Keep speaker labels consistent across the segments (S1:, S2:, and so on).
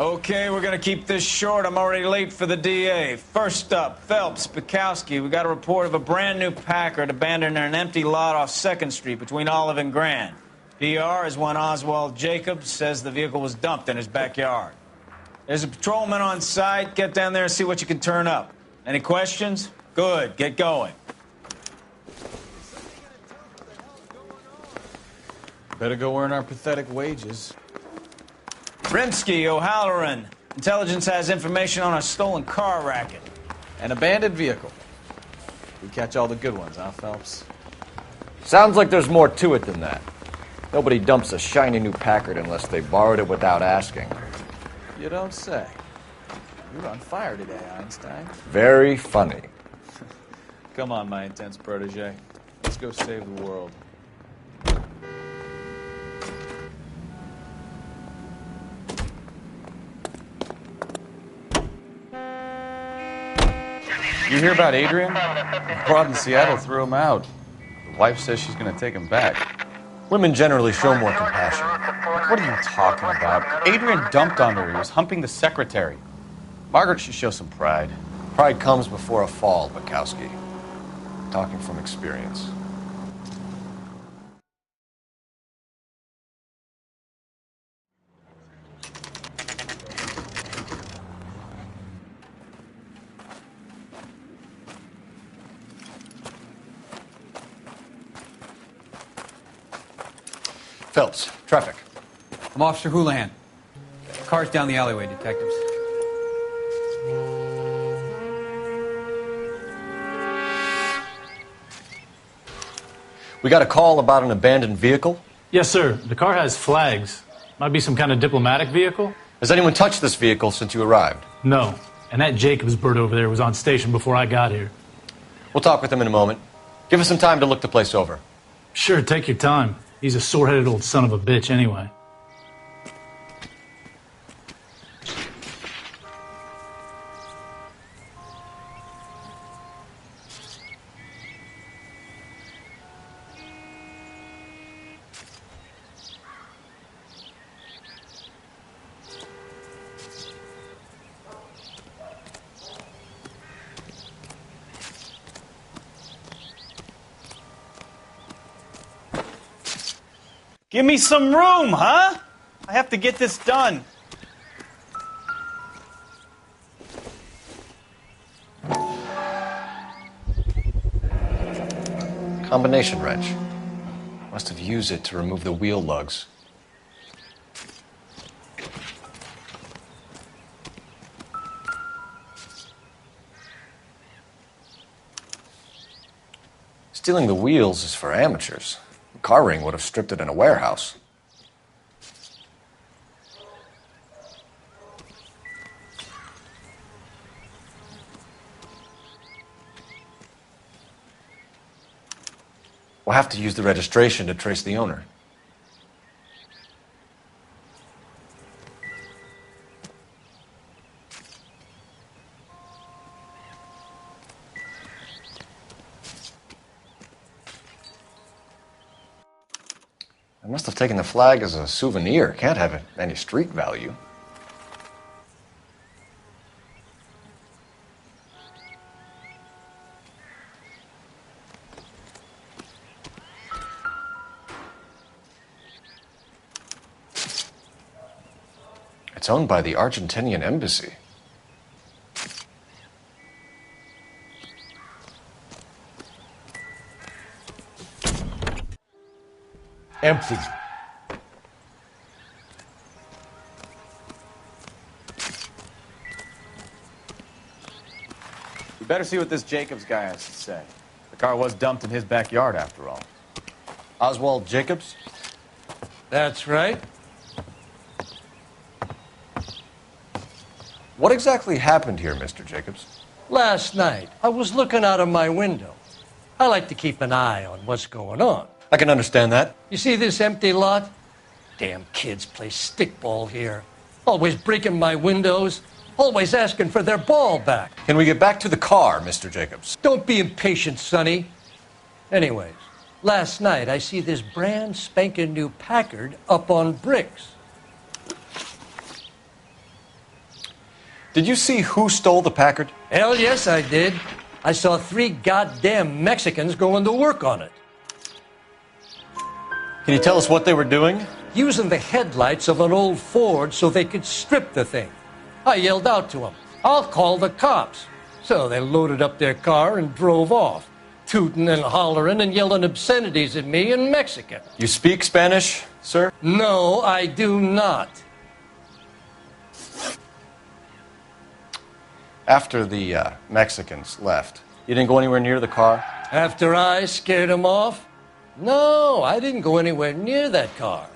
S1: Okay, we're gonna keep this short. I'm already late for the DA. First up, Phelps, Bukowski. We got a report of a brand new Packard abandoned in an empty lot off 2nd Street between Olive and Grand. PR is one Oswald Jacobs says the vehicle was dumped in his backyard. There's a patrolman on site. Get down there and see what you can turn up. Any questions? Good, get going.
S2: Better go earn our pathetic wages.
S1: Rimsky, O'Halloran. Intelligence has information on a stolen car racket.
S2: An abandoned vehicle. We catch all the good ones, huh, Phelps?
S3: Sounds like there's more to it than that. Nobody dumps a shiny new Packard unless they borrowed it without asking.
S2: You don't say. You're on fire today, Einstein.
S3: Very funny.
S2: Come on, my intense protege. Let's go save the world. You hear about Adrian? The broad in Seattle threw him out. The wife says she's going to take him back.
S3: Women generally show more compassion.
S2: What are you talking about? Adrian dumped on her. He was humping the secretary. Margaret should show some pride.
S3: Pride comes before a fall, Bukowski. Talking from experience. Phelps, traffic.
S4: I'm Officer Houlihan. Car's down the alleyway, detectives.
S3: We got a call about an abandoned vehicle.
S5: Yes, sir. The car has flags. Might be some kind of diplomatic vehicle.
S3: Has anyone touched this vehicle since you arrived?
S5: No. And that Jacobs bird over there was on station before I got here.
S3: We'll talk with him in a moment. Give us some time to look the place over.
S5: Sure, take your time. He's a sore-headed old son of a bitch anyway.
S1: Give me some room, huh? I have to get this done.
S3: Combination wrench. Must have used it to remove the wheel lugs. Stealing the wheels is for amateurs. Car ring would have stripped it in a warehouse. We'll have to use the registration to trace the owner. I must have taken the flag as a souvenir. Can't have any street value. It's owned by the Argentinian embassy.
S6: Empty.
S2: We better see what this Jacobs guy has to say. The car was dumped in his backyard, after all.
S3: Oswald Jacobs?
S6: That's right.
S3: What exactly happened here, Mr. Jacobs?
S6: Last night, I was looking out of my window. I like to keep an eye on what's going on.
S3: I can understand that.
S6: You see this empty lot? Damn kids play stickball here. Always breaking my windows. Always asking for their ball back.
S3: Can we get back to the car, Mr. Jacobs?
S6: Don't be impatient, Sonny. Anyways, last night I see this brand spanking new Packard up on bricks.
S3: Did you see who stole the Packard?
S6: Hell yes, I did. I saw 3 goddamn Mexicans going to work on it.
S3: Can you tell us what they were doing?
S6: Using the headlights of an old Ford so they could strip the thing. I yelled out to them, "I'll call the cops." So they loaded up their car and drove off, tooting and hollering and yelling obscenities at me in Mexican.
S3: You speak Spanish, sir?
S6: No, I do not.
S3: After the Mexicans left, you didn't go anywhere near the car?
S6: After I scared them off? No, I didn't go anywhere near that car.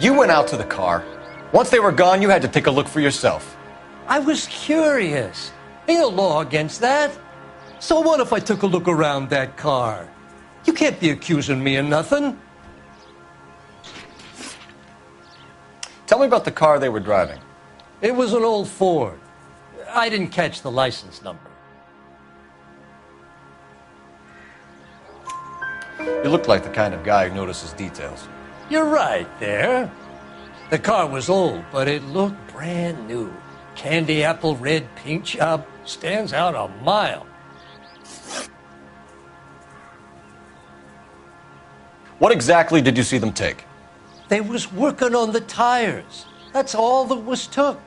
S3: You went out to the car. Once they were gone, you had to take a look for yourself.
S6: I was curious. Ain't no law against that. So what if I took a look around that car? You can't be accusing me of nothing.
S3: Tell me about the car they were driving.
S6: It was an old Ford. I didn't catch the license number.
S3: You look like the kind of guy who notices details.
S6: You're right there. The car was old, but it looked brand new. Candy apple red paint job stands out a mile.
S3: What exactly did you see them take?
S6: They was working on the tires. That's all that was took.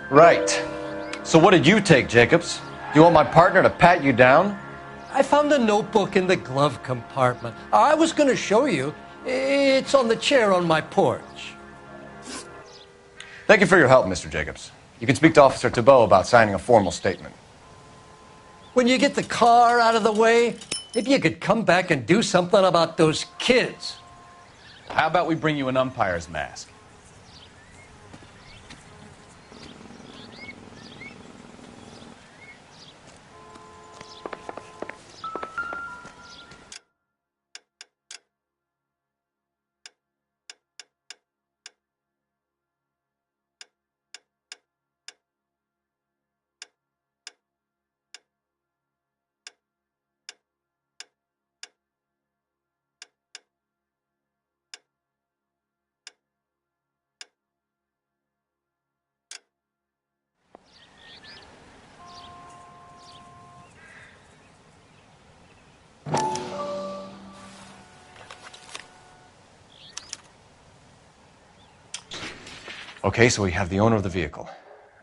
S3: Right. So what did you take, Jacobs? Do you want my partner to pat you down?
S6: I found a notebook in the glove compartment. I was going to show you. It's on the chair on my porch.
S3: Thank you for your help, Mr. Jacobs. You can speak to Officer Thibault about signing a formal statement.
S6: When you get the car out of the way, maybe you could come back and do something about those kids.
S2: How about we bring you an umpire's mask?
S3: Okay, so we have the owner of the vehicle,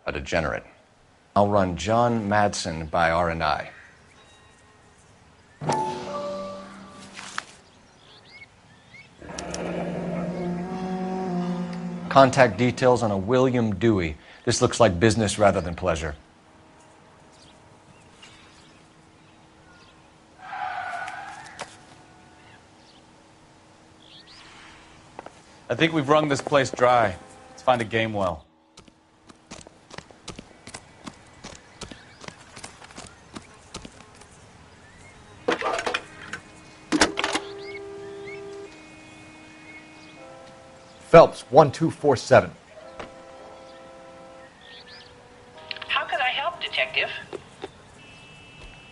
S3: a degenerate. I'll run John Madsen by R&I. Contact details on a William Dewey. This looks like business rather than pleasure.
S2: I think we've wrung this place dry. Let's find a game well.
S3: Phelps, 1247.
S7: How could I help, Detective?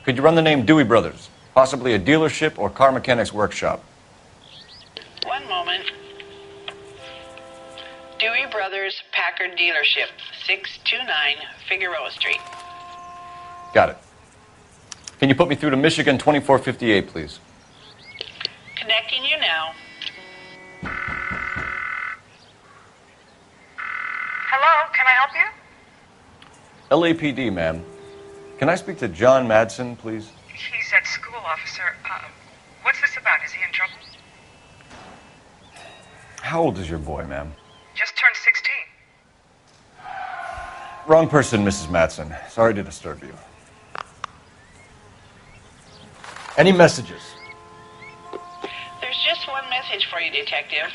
S3: Could you run the name Dewey Brothers? Possibly a dealership or car mechanics workshop.
S7: One moment. Dewey Brothers Packard Dealership, 629 Figueroa Street.
S3: Got it. Can you put me through to Michigan 2458, please?
S7: Connecting you now.
S8: Hello, can I help you?
S3: LAPD, ma'am. Can I speak to John Madsen, please?
S8: He's at school, officer. What's this about? Is he in trouble?
S3: How old is your boy, ma'am?
S8: Just turned 16.
S3: Wrong person, Mrs. Madsen. Sorry to disturb you. Any messages?
S7: There's just one message for you, Detective.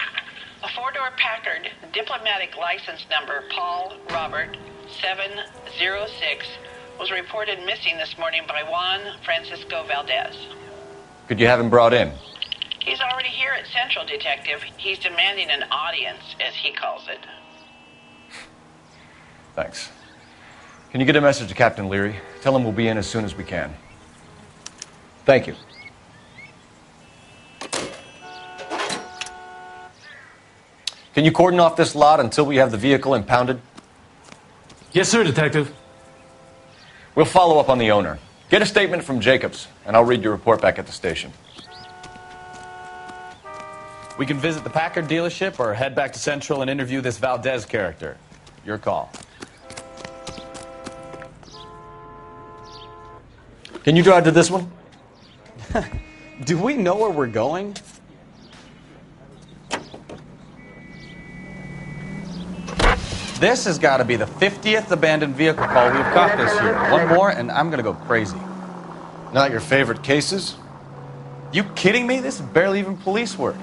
S7: A four-door Packard, diplomatic license number Paul Robert 706, was reported missing this morning by Juan Francisco Valdez.
S3: Could you have him brought in?
S7: He's already here at Central, Detective. He's demanding an audience, as he calls it.
S3: Thanks. Can you get a message to Captain Leary? Tell him we'll be in as soon as we can. Thank you. Can you cordon off this lot until we have the vehicle impounded?
S5: Yes, sir, Detective.
S3: We'll follow up on the owner. Get a statement from Jacobs, and I'll read your report back at the station.
S2: We can visit the Packard dealership or head back to Central and interview this Valdez character. Your call.
S3: Can you drive to this one?
S2: Do we know where we're going? This has got to be the 50th abandoned vehicle call we've got this year. One more, and I'm going to go crazy.
S3: Not your favorite cases?
S2: You kidding me? This is barely even police work.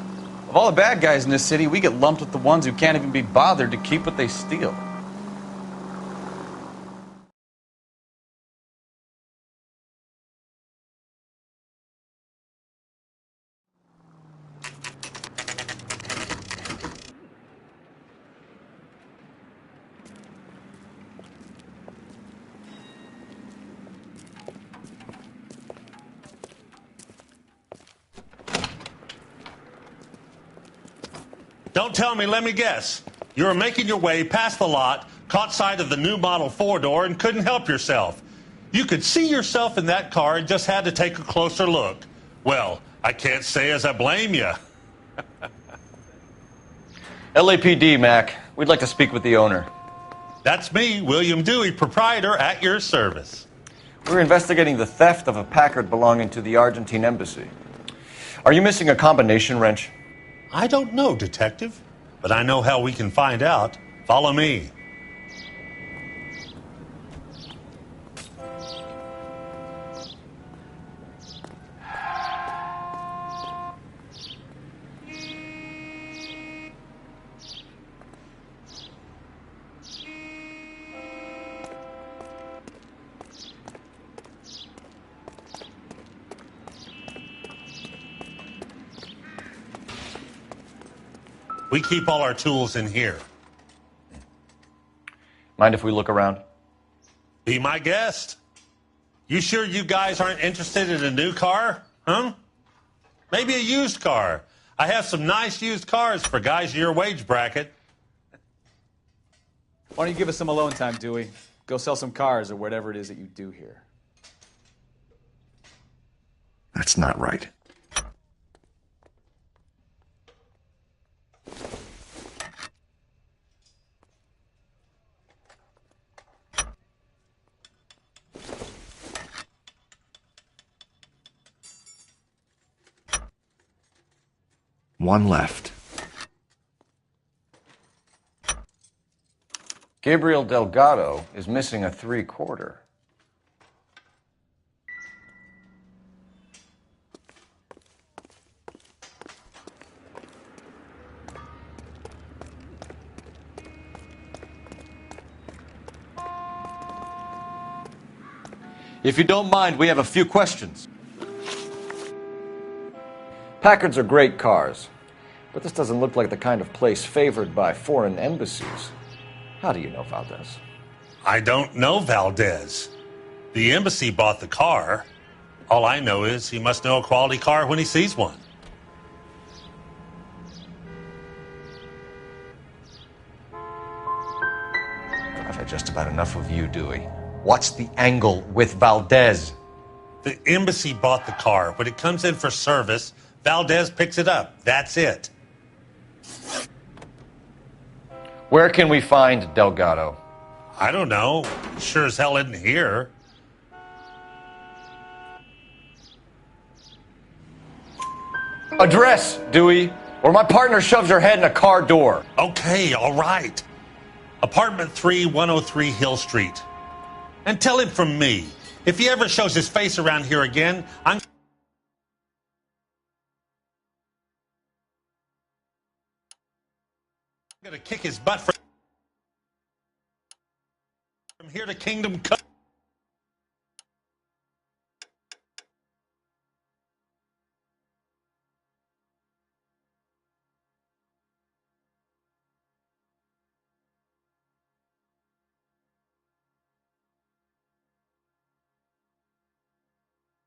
S2: Of all the bad guys in this city, we get lumped with the ones who can't even be bothered to keep what they steal.
S9: Don't tell me, let me guess. You were making your way past the lot, caught sight of the new model four-door, and couldn't help yourself. You could see yourself in that car and just had to take a closer look. Well, I can't say as I blame you.
S3: LAPD, Mac. We'd like to speak with the owner.
S9: That's me, William Dewey, proprietor, at your service.
S3: We're investigating the theft of a Packard belonging to the Argentine embassy. Are you missing a combination wrench?
S9: I don't know, Detective, but I know how we can find out. Follow me. We keep all our tools in here.
S3: Mind if we look around?
S9: Be my guest. You sure you guys aren't interested in a new car? Huh? Maybe a used car. I have some nice used cars for guys in your wage bracket.
S2: Why don't you give us some alone time, Dewey? Go sell some cars or whatever it is that you do here.
S10: That's not right. One left.
S3: Gabriel Delgado is missing a 3/4. If you don't mind, we have a few questions. Packards are great cars, but this doesn't look like the kind of place favored by foreign embassies. How do you know Valdez?
S9: I don't know Valdez. The embassy bought the car. All I know is he must know a quality car when he sees one.
S3: I've had just about enough of you, Dewey. What's the angle with Valdez?
S9: The embassy bought the car. When it comes in for service, Valdez picks it up. That's it.
S3: Where can we find Delgado?
S9: I don't know. Sure as hell isn't here.
S3: Address, Dewey, or my partner shoves her head in a car door.
S9: Okay, all right. Apartment 3, 103 Hill Street. And tell him from me, if he ever shows his face around here again, I'm going to kick his butt from here to Kingdom Come.